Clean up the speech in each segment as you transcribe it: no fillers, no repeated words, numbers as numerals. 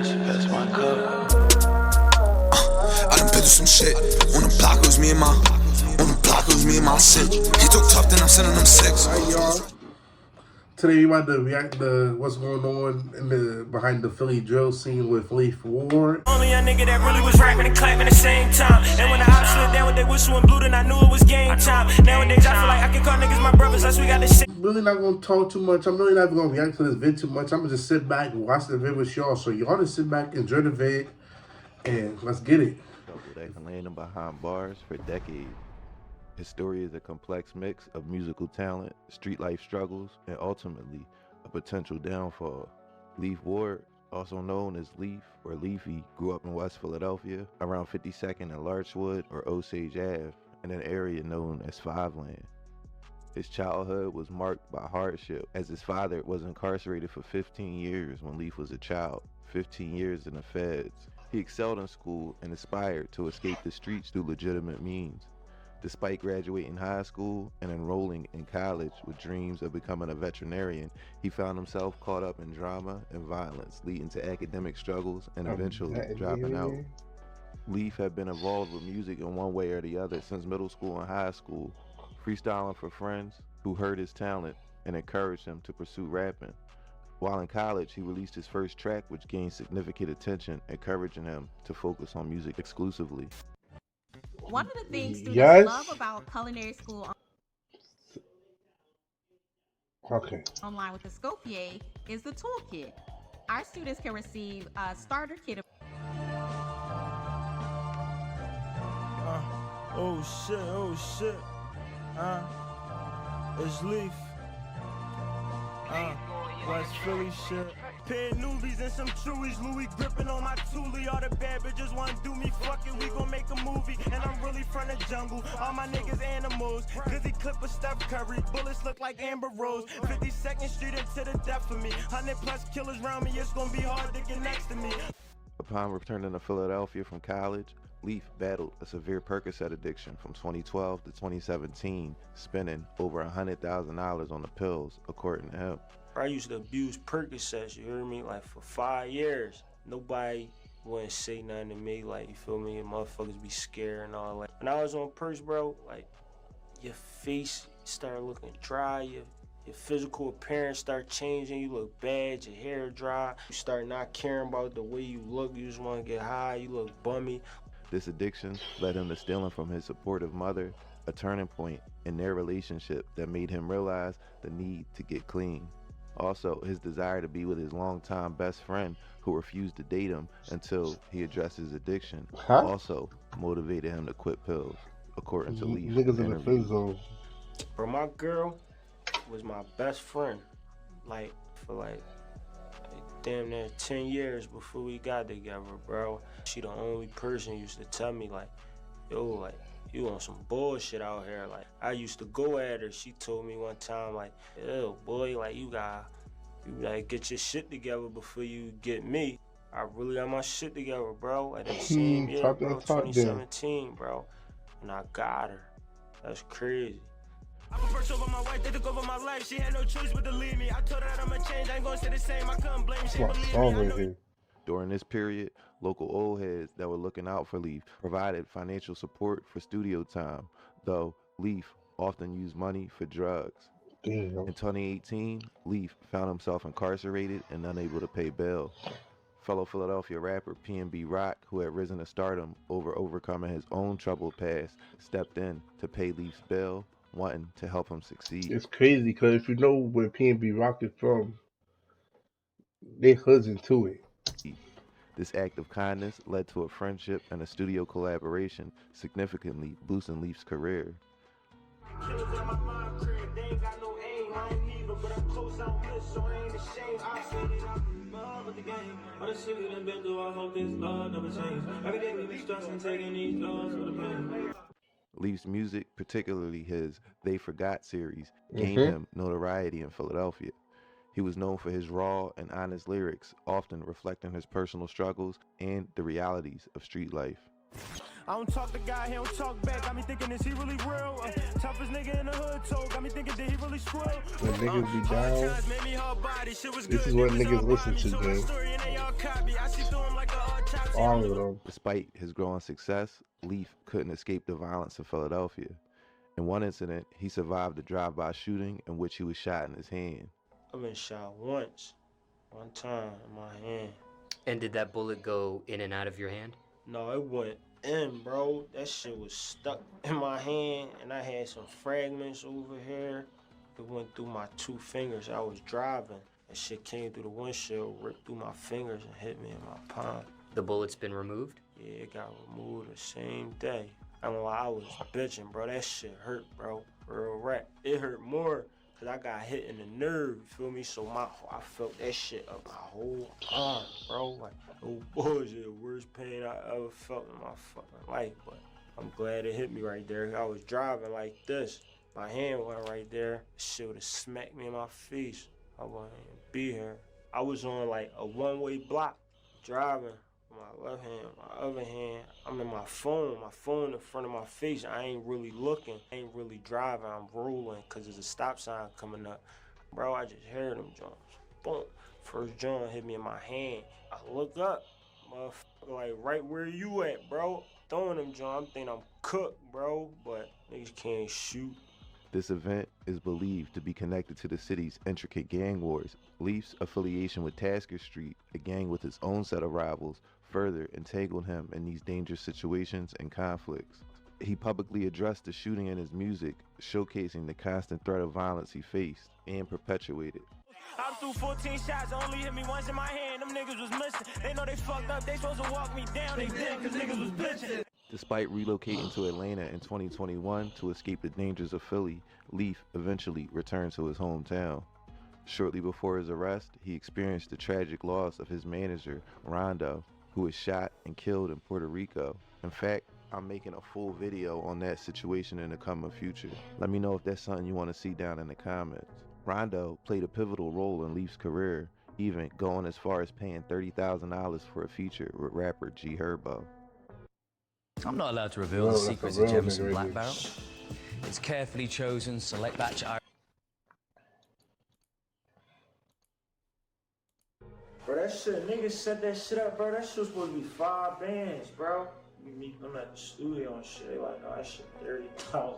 That's my cup. I done been through some shit. On the block, it was me and my shit. He took tough, then I'm sending them six. Alright, y'all. Today we about to react to what's going on in the behind the Philly drill scene with Leaf Ward. Only a nigga that really was rapping and clapping at the same time. And when the ops slid down with their whistle and blue, then I knew it was game time. Nowadays I feel like I can call niggas my brothers, unless we got the shit. Really not gonna talk too much. I'm really not gonna react to this vid too much. I'm gonna just sit back and watch the vid with y'all. So y'all just sit back, enjoy the vid, and let's get it. That can land him behind bars for decades. His story is a complex mix of musical talent, street life struggles, and ultimately a potential downfall. Leaf Ward, also known as Leaf or Leafy, grew up in West Philadelphia around 52nd and Larchwood or Osage Ave in an area known as Fiveland. His childhood was marked by hardship as his father was incarcerated for 15 years when Leaf was a child, 15 years in the feds. He excelled in school and aspired to escape the streets through legitimate means. Despite graduating high school and enrolling in college with dreams of becoming a veterinarian, he found himself caught up in drama and violence, leading to academic struggles and eventually dropping out. Leaf had been involved with music in one way or the other since middle school and high school, freestyling for friends who heard his talent and encouraged him to pursue rapping. While in college, he released his first track, which gained significant attention, encouraging him to focus on music exclusively. One of the things students love about culinary school online with the Scopier is the toolkit. Our students can receive a starter kit. Oh shit. It's Leaf. West Philly shit. Pair newbies and some chewies, Louis gripping on my toolie. All the bad bitches wanna do me, fuck it, we gon' make a movie. And I'm really from the jungle, all my niggas animals. Busy clip with Steph Curry, bullets look like Amber Rose. 52nd Street into the death for me. 100+ killers round me, it's gonna be hard to get next to me. Upon returning to Philadelphia from college, Leaf battled a severe Percocet addiction from 2012 to 2017, spending over $100,000 on the pills, according to him. I used to abuse Percocets, you hear me? Like for 5 years. Nobody wouldn't say nothing to me, like, you feel me? And motherfuckers be scared and all that. When I was on Percs, bro, like, your face start looking dry, your physical appearance start changing, you look bad, your hair dry, you start not caring about the way you look, you just want to get high, you look bummy. This addiction led him to stealing from his supportive mother, a turning point in their relationship that made him realize the need to get clean. Also, his desire to be with his longtime best friend who refused to date him until he addressed his addiction also motivated him to quit pills, according to Leaf. Niggas in the friend zone. Bro, my girl was my best friend, like, for damn near 10 years before we got together, bro. She the only person who used to tell me, like, yo, like, you on some bullshit out here. Like, I used to go at her. She told me one time, like, yo, boy, like, you gotta get your shit together before you get me. I really got my shit together, bro. At the same year, bro, 2017, bro. And I got her. That's crazy. I first over my wife, they took over my life. She had no choice but to leave me. I told her that I'ma change. I ain't gonna stay the same. I couldn't blame she believe me. During this period, local old heads that were looking out for Leaf provided financial support for studio time, though Leaf often used money for drugs. In 2018, Leaf found himself incarcerated and unable to pay bail. Fellow Philadelphia rapper P&B Rock, who had risen to stardom over overcoming his own troubled past, stepped in to pay Leaf's bail, wanting to help him succeed. It's crazy because if you know where P&B Rock is from, they hoods into it. This act of kindness led to a friendship and a studio collaboration, significantly boosting Leaf's career. Leaf's music, particularly his They Forgot series, gained him notoriety in Philadelphia. He was known for his raw and honest lyrics, often reflecting his personal struggles and the realities of street life. I don't talk to guy, he don't talk back. Got me thinking, is he really real? Toughest nigga in the hood told. Got me thinking, did he really squirrel? When niggas be Hard down, times made me hard body. Shit was this good. is what They was niggas all listen body. to, So my gang. story and they all copy. I see through him like a autopsy. All of them. Despite his growing success, Leaf couldn't escape the violence in Philadelphia. In one incident, he survived a drive-by shooting in which he was shot in his hand. I've been shot once. One time in my hand. And did that bullet go in and out of your hand? No, it went in, bro. That shit was stuck in my hand, and I had some fragments over here. It went through my 2 fingers. I was driving. That shit came through the windshield, ripped through my fingers, and hit me in my palm. The bullet's been removed? Yeah, it got removed the same day. I don't know why I was bitching, bro. That shit hurt, bro. Real rap. It hurt more because I got hit in the nerve, you feel me? So I felt that shit up my whole arm, bro. Like, no bullshit, the worst pain I ever felt in my fucking life. But I'm glad it hit me right there. I was driving like this. My hand went right there. Shit would have smacked me in my face. I wouldn't even be here. I was on like a one-way block driving. My left hand, my other hand, I'm in my phone in front of my face. I ain't really looking, I ain't really driving, I'm rolling because there's a stop sign coming up. Bro, I just heard them Jones. Boom. First John hit me in my hand. I look up, motherfucker, like right where you at, bro. Throwing them John, I'm thinking I'm cooked, bro, but niggas can't shoot. This event is believed to be connected to the city's intricate gang wars. Leaf's affiliation with Tasker Street, a gang with its own set of rivals, further entangled him in these dangerous situations and conflicts. He publicly addressed the shooting in his music, showcasing the constant threat of violence he faced and perpetuated. I threw 14 shots, only hit me once in my hand. Them niggas was missing. They know they fucked up, they supposed to walk me down. They did, cause niggas was bitching. Despite relocating to Atlanta in 2021 to escape the dangers of Philly, Leaf eventually returned to his hometown. Shortly before his arrest, he experienced the tragic loss of his manager, Rondo, who was shot and killed in Puerto Rico. In fact, I'm making a full video on that situation in the coming future. Let me know if that's something you want to see down in the comments. Rondo played a pivotal role in Leaf's career, even going as far as paying $30,000 for a feature with rapper G Herbo. I'm not allowed to reveal the secrets of Jefferson Black Barrel. It's carefully chosen, select batch. Bro, that shit, niggas set that shit up, bro. That shit was supposed to be 5 bands, bro. We meet them at the studio and shit. They like, no, that shit $30,000.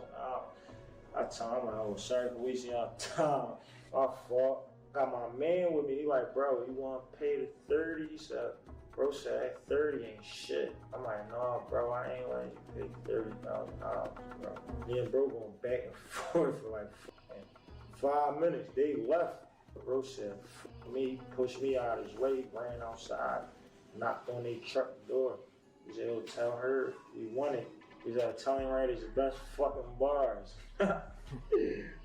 I told him, like, oh, sorry for wasting y'all time. My fault. Got my man with me. He like, bro, you want to pay the 30? He said, bro said, that 30 ain't shit. I'm like, nah, bro, I ain't letting you pay $30,000, bro. Me and bro going back and forth for like 5 minutes. They left. Bro said, me, pushed me out of his way, ran outside, knocked on their truck door. He said, he'll tell her he won it. He said, telling right is the best fucking bars. My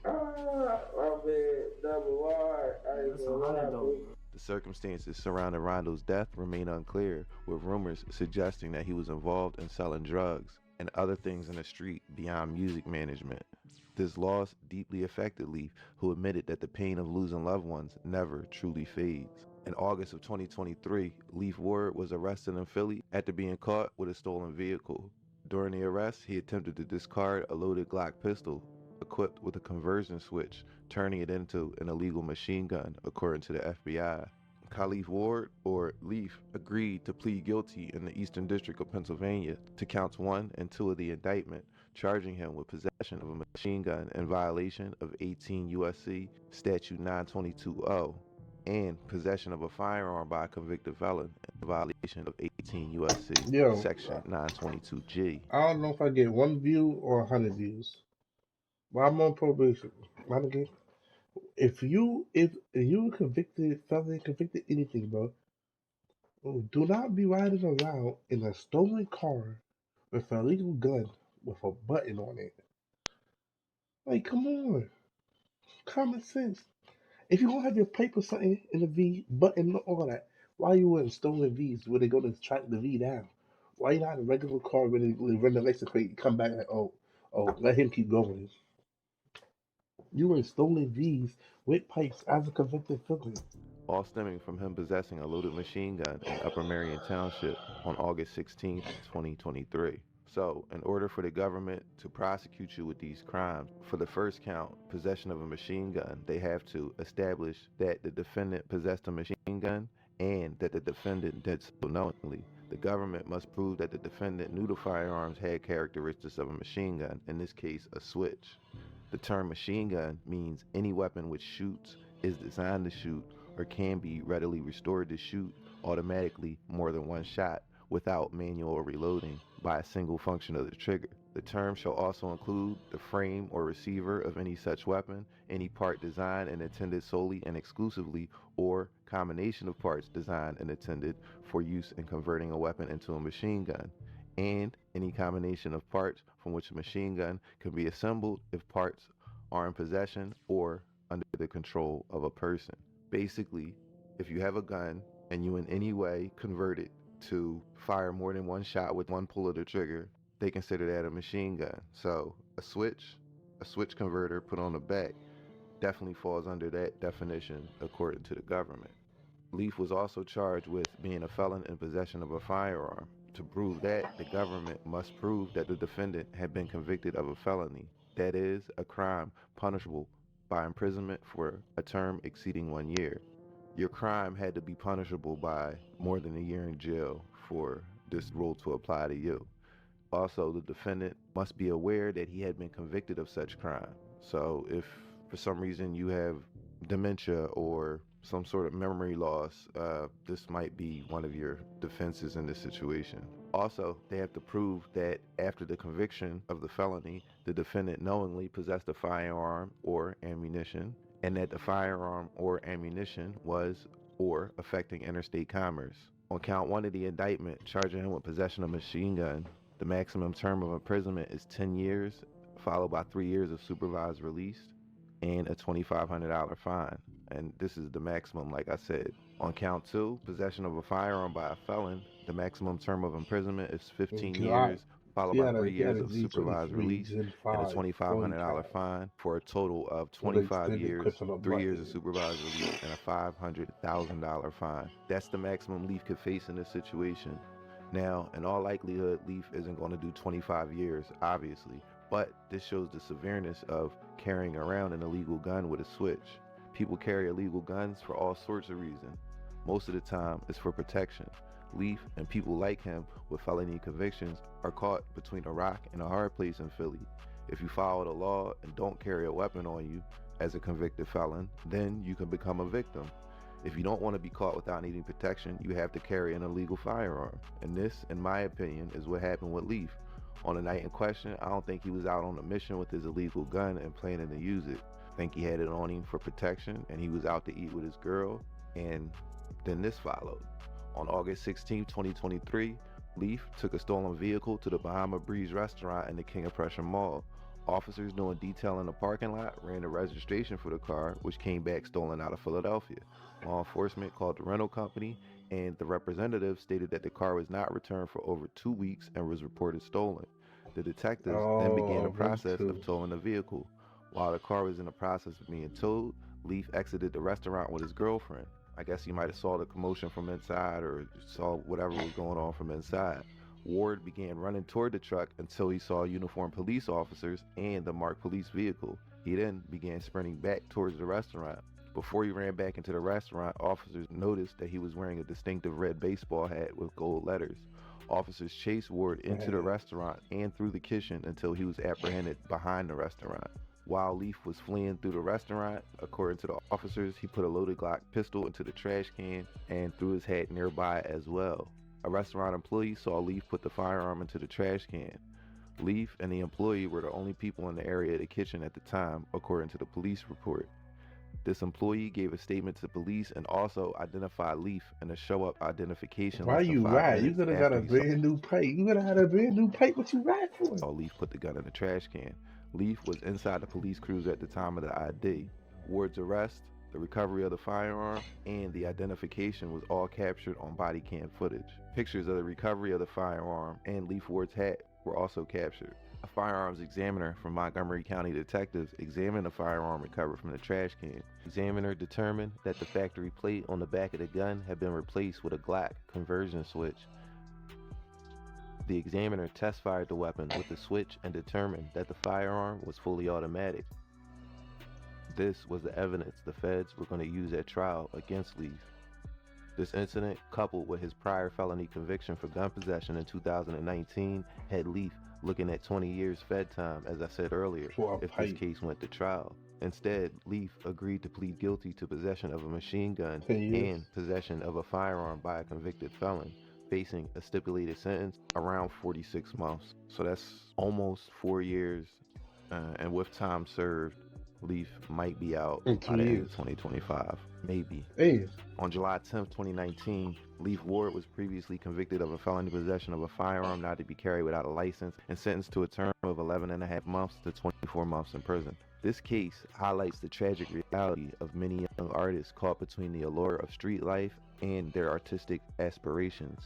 man, double R. The circumstances surrounding Rondo's death remain unclear, with rumors suggesting that he was involved in selling drugs and other things in the street beyond music management. This loss deeply affected Leaf, who admitted that the pain of losing loved ones never truly fades. In August of 2023, Leaf Ward was arrested in Philly after being caught with a stolen vehicle. During the arrest, he attempted to discard a loaded Glock pistol equipped with a conversion switch, turning it into an illegal machine gun, according to the FBI. Khalif Ward, or Leaf, agreed to plead guilty in the Eastern District of Pennsylvania to counts 1 and 2 of the indictment, charging him with possession of a machine gun in violation of 18 U.S.C. Statute 922-0 and possession of a firearm by a convicted felon in violation of 18 U.S.C. Section 922G. I don't know if I get 1 view or 100 views, but I'm on probation. If you convicted felon, convicted anything, bro, do not be riding around in a stolen car with an illegal gun with a button on it. Like, come on, common sense. If you gonna have your plate or something in the V, button all that, why you in stolen V's where they go to track the V down? Why you not in a regular car where they run the license plate, come back like, oh, let him keep going. You in stolen V's with pipes as a convicted felon. All stemming from him possessing a loaded machine gun in Upper Marion Township on August 16, 2023. So, in order for the government to prosecute you with these crimes, for the first count, possession of a machine gun, they have to establish that the defendant possessed a machine gun and that the defendant did so knowingly. The government must prove that the defendant knew the firearms had characteristics of a machine gun, in this case, a switch. The term machine gun means any weapon which shoots, is designed to shoot, or can be readily restored to shoot automatically more than one shot without manual reloading by a single function of the trigger. The term shall also include the frame or receiver of any such weapon, any part designed and intended solely and exclusively, or combination of parts designed and intended for use in converting a weapon into a machine gun, and any combination of parts from which a machine gun can be assembled if parts are in possession or under the control of a person. Basically, if you have a gun and you in any way convert it to fire more than one shot with one pull of the trigger, they consider that a machine gun. So a switch converter put on the back definitely falls under that definition according to the government. Leaf was also charged with being a felon in possession of a firearm. To prove that, the government must prove that the defendant had been convicted of a felony, that is, a crime punishable by imprisonment for a term exceeding 1 year. Your crime had to be punishable by more than a year in jail for this rule to apply to you. Also, the defendant must be aware that he had been convicted of such crime. So if for some reason you have dementia or some sort of memory loss, this might be one of your defenses in this situation. Also, they have to prove that after the conviction of the felony, the defendant knowingly possessed a firearm or ammunition, and that the firearm or ammunition was or affecting interstate commerce. On count 1 of the indictment, charging him with possession of a machine gun, the maximum term of imprisonment is 10 years, followed by 3 years of supervised release and a $2,500 fine. And this is the maximum, like I said. On count 2, possession of a firearm by a felon, the maximum term of imprisonment is 15 years, followed by 3 years of supervised release and a $2,500 fine, for a total of 25 years, 3 years of supervised release, and a $500,000 fine. That's the maximum Leaf could face in this situation. Now, in all likelihood, Leaf isn't going to do 25 years, obviously, but this shows the severeness of carrying around an illegal gun with a switch. People carry illegal guns for all sorts of reasons. Most of the time, it's for protection. Leaf and people like him with felony convictions are caught between a rock and a hard place in Philly. If you follow the law and don't carry a weapon on you as a convicted felon, then you can become a victim. If you don't want to be caught without needing protection, you have to carry an illegal firearm. And this, in my opinion, is what happened with Leaf. On the night in question, I don't think he was out on a mission with his illegal gun and planning to use it. I think he had it on him for protection, and he was out to eat with his girl, and then this followed. On August 16, 2023, Leaf took a stolen vehicle to the Bahama Breeze restaurant in the King of Prussia Mall. Officers doing detail in the parking lot ran the registration for the car, which came back stolen out of Philadelphia. Law enforcement called the rental company, and the representative stated that the car was not returned for over 2 weeks and was reported stolen. The detectives then began the process of towing the vehicle. While the car was in the process of being towed, Leaf exited the restaurant with his girlfriend. I guess he might have saw the commotion from inside or saw whatever was going on from inside. Ward began running toward the truck until he saw uniformed police officers and the marked police vehicle. He then began sprinting back towards the restaurant. Before he ran back into the restaurant, officers noticed that he was wearing a distinctive red baseball hat with gold letters. Officers chased Ward into the restaurant and through the kitchen until he was apprehended behind the restaurant. While Leaf was fleeing through the restaurant, according to the officers, he put a loaded Glock pistol into the trash can and threw his hat nearby as well. A restaurant employee saw Leaf put the firearm into the trash can. Leaf and the employee were the only people in the area of the kitchen at the time, according to the police report. This employee gave a statement to police and also identified Leaf in a show-up identification. Why you ride? You could have got a brand new pipe. You could have had a brand new pipe. What you ride for? Oh, Leaf put the gun in the trash can. Leaf was inside the police cruiser at the time of the ID. Ward's arrest, the recovery of the firearm, and the identification was all captured on body cam footage. Pictures of the recovery of the firearm and Leaf Ward's hat were also captured. A firearms examiner from Montgomery County detectives examined the firearm recovered from the trash can. The examiner determined that the factory plate on the back of the gun had been replaced with a Glock conversion switch. The examiner test-fired the weapon with the switch and determined that the firearm was fully automatic. This was the evidence the feds were going to use at trial against Leaf. This incident, coupled with his prior felony conviction for gun possession in 2019, had Leaf looking at 20 years Fed time, as I said earlier, if this case went to trial. Instead, Leaf agreed to plead guilty to possession of a machine gun and possession of a firearm by a convicted felon, facing a stipulated sentence around 46 months. So that's almost 4 years, and with time served, Leaf might be out by the end of 2025, maybe. Hey. On July 10th, 2019, Leaf Ward was previously convicted of a felony possession of a firearm not to be carried without a license and sentenced to a term of 11.5 months to 24 months in prison. This case highlights the tragic reality of many young artists caught between the allure of street life and their artistic aspirations.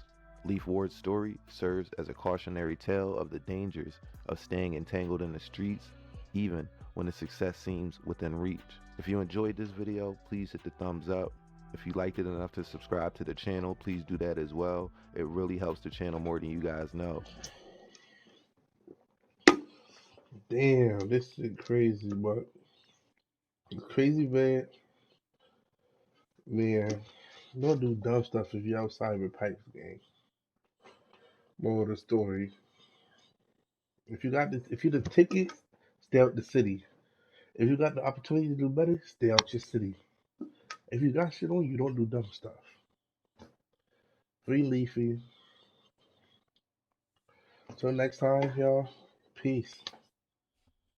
Leaf Ward's story serves as a cautionary tale of the dangers of staying entangled in the streets, even when the success seems within reach. If you enjoyed this video, please hit the thumbs up. If you liked it enough to subscribe to the channel, please do that as well. It really helps the channel more than you guys know. Damn, this is crazy, but it's crazy, man. Man, don't do dumb stuff if you're outside with pipes, gang. Moral of the story: if you're the ticket, stay out the city. If you got the opportunity to do better, stay out your city. If you got shit on you, don't do dumb stuff. Free Leafy. Till next time, y'all. Peace.